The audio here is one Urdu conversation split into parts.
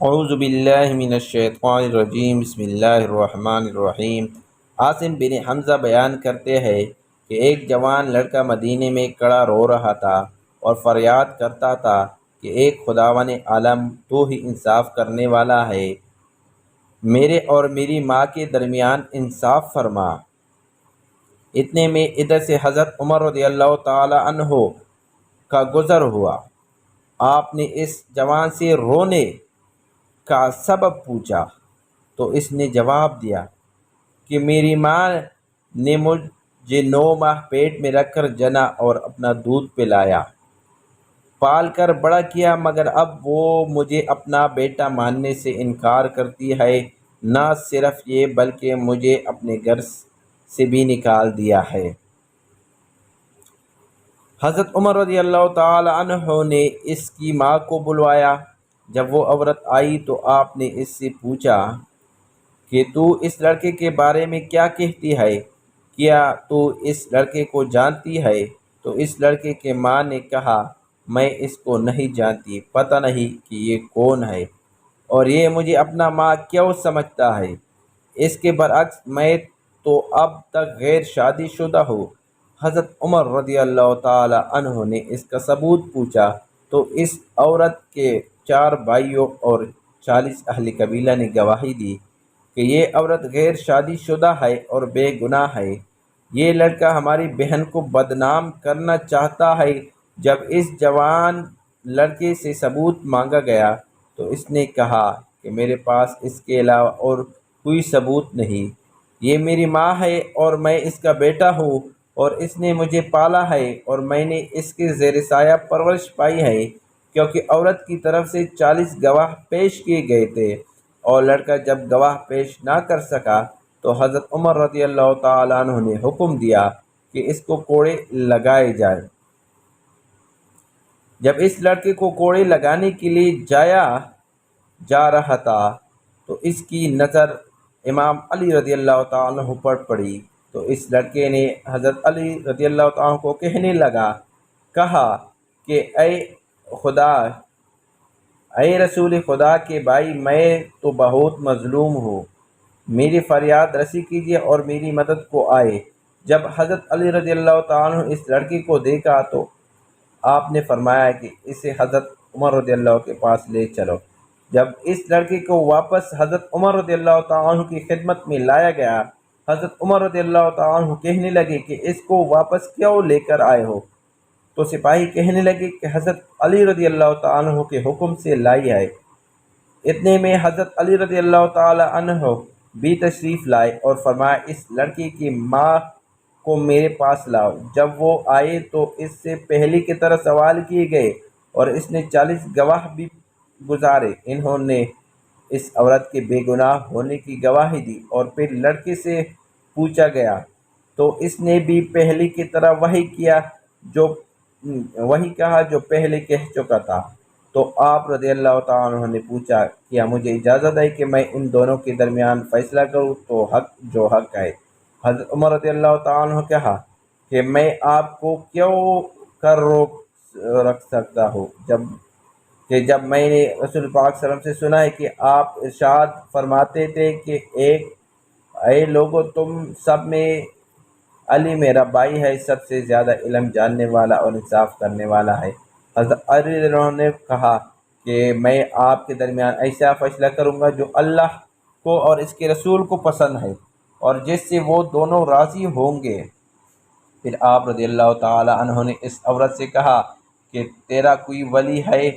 اعوذ باللہ من الشیطان الرجیم، بسم اللہ الرحمن الرحیم۔ عاصم بن حمزہ بیان کرتے ہیں کہ ایک جوان لڑکا مدینے میں کھڑا رو رہا تھا اور فریاد کرتا تھا کہ اے خداوند عالم، تو ہی انصاف کرنے والا ہے، میرے اور میری ماں کے درمیان انصاف فرما۔ اتنے میں ادھر سے حضرت عمر رضی اللہ تعالی عنہ کا گزر ہوا۔ آپ نے اس جوان سے رونے کا سبب پوچھا تو اس نے جواب دیا کہ میری ماں نے مجھے 9 ماہ پیٹ میں رکھ کر جنا اور اپنا دودھ پلایا، پال کر بڑا کیا، مگر اب وہ مجھے اپنا بیٹا ماننے سے انکار کرتی ہے۔ نہ صرف یہ بلکہ مجھے اپنے گھر سے بھی نکال دیا ہے۔ حضرت عمر رضی اللہ تعالی عنہ نے اس کی ماں کو بلوایا۔ جب وہ عورت آئی تو آپ نے اس سے پوچھا کہ تو اس لڑکے کے بارے میں کیا کہتی ہے؟ کیا تو اس لڑکے کو جانتی ہے؟ تو اس لڑکے کے ماں نے کہا، میں اس کو نہیں جانتی، پتہ نہیں کہ یہ کون ہے اور یہ مجھے اپنا ماں کیوں سمجھتا ہے۔ اس کے برعکس میں تو اب تک غیر شادی شدہ ہوں۔ حضرت عمر رضی اللہ تعالی عنہ نے اس کا ثبوت پوچھا تو اس عورت کے 4 بھائیوں اور 40 اہل قبیلہ نے گواہی دی کہ یہ عورت غیر شادی شدہ ہے اور بے گناہ ہے۔ یہ لڑکا ہماری بہن کو بدنام کرنا چاہتا ہے۔ جب اس جوان لڑکے سے ثبوت مانگا گیا تو اس نے کہا کہ میرے پاس اس کے علاوہ اور کوئی ثبوت نہیں۔ یہ میری ماں ہے اور میں اس کا بیٹا ہوں اور اس نے مجھے پالا ہے اور میں نے اس کے زیر سایہ پرورش پائی ہے، کیونکہ عورت کی طرف سے 40 گواہ پیش کیے گئے تھے اور لڑکا جب گواہ پیش نہ کر سکا تو حضرت عمر رضی اللہ تعالیٰ عنہ نے حکم دیا کہ اس کو کوڑے لگائے جائیں۔ جب اس لڑکے کو کوڑے لگانے کے لیے جا رہا تھا تو اس کی نظر امام علی رضی اللہ تعالیٰ عنہ پر پڑی تو اس لڑکے نے حضرت علی رضی اللہ تعالیٰ عنہ کو کہنے لگا، کہا کہ اے رسول خدا کے بھائی، میں تو بہت مظلوم ہوں، میری فریاد رسی کیجیے اور میری مدد کو آئے۔ جب حضرت علی رضی اللہ تعالیٰ عنہ اس لڑکے کو دیکھا تو آپ نے فرمایا کہ اسے حضرت عمر رضی اللہ کے پاس لے چلو۔ جب اس لڑکے کو واپس حضرت عمر رضی اللہ تعالیٰ عنہ کی خدمت میں لایا گیا، حضرت عمر رضی اللہ تعالیٰ عنہ کہنے لگے کہ اس کو واپس کیوں لے کر آئے ہو؟ تو سپاہی کہنے لگے کہ حضرت علی رضی اللہ تعالیٰ عنہ کے حکم سے لائی ہے۔ اتنے میں حضرت علی رضی اللہ تعالیٰ عنہ بھی تشریف لائے اور فرمایا، اس لڑکی کی ماں کو میرے پاس لاؤ۔ جب وہ آئے تو اس سے پہلے کی طرح سوال کیے گئے اور اس نے 40 گواہ بھی گزارے۔ انہوں نے اس عورت کے بے گناہ ہونے کی گواہی دی اور پھر لڑکے سے پوچھا گیا تو اس نے بھی پہلے کی طرح وہی کہا جو پہلے کہہ چکا تھا۔ تو آپ رضی اللہ تعالیٰ عنہ نے پوچھا، کیا مجھے اجازت ہے کہ میں ان دونوں کے درمیان فیصلہ کروں؟ تو حق ہے۔ حضرت عمر رضی اللہ تعالیٰ عنہ کہا کہ میں آپ کو کیوں کر روک رکھ سکتا ہوں، جب میں نے رسول پاک صلی اللہ علیہ وسلم سے سنا ہے کہ آپ ارشاد فرماتے تھے کہ اے لوگو، تم سب میں علی میرا بھائی ہے، سب سے زیادہ علم جاننے والا اور انصاف کرنے والا ہے۔ حضرت علی رضی اللہ عنہ نے کہا کہ میں آپ کے درمیان ایسا فیصلہ کروں گا جو اللہ کو اور اس کے رسول کو پسند ہے اور جس سے وہ دونوں راضی ہوں گے۔ پھر آپ رضی اللہ تعالی عنہ نے اس عورت سے کہا کہ تیرا کوئی ولی ہے؟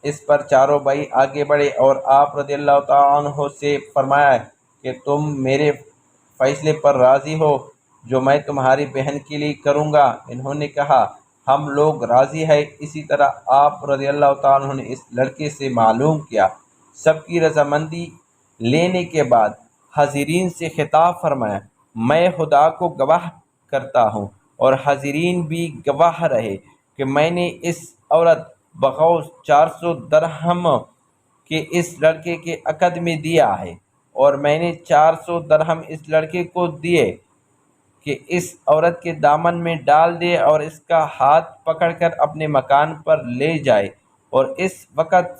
اس پر چاروں بھائی آگے بڑھے اور آپ رضی اللہ تعالی عنہ سے فرمایا کہ تم میرے فیصلے پر راضی ہو جو میں تمہاری بہن کے لیے کروں گا؟ انہوں نے کہا، ہم لوگ راضی ہیں۔ اسی طرح آپ رضی اللہ تعالیٰ عنہ نے اس لڑکے سے معلوم کیا۔ سب کی رضامندی لینے کے بعد حاضرین سے خطاب فرمایا، میں خدا کو گواہ کرتا ہوں اور حاضرین بھی گواہ رہے کہ میں نے اس عورت بغوث 400 درہم کے اس لڑکے کے عقد میں دیا ہے اور میں نے 400 درہم اس لڑکے کو دیے کہ اس عورت کے دامن میں ڈال دے اور اس کا ہاتھ پکڑ کر اپنے مکان پر لے جائے اور اس وقت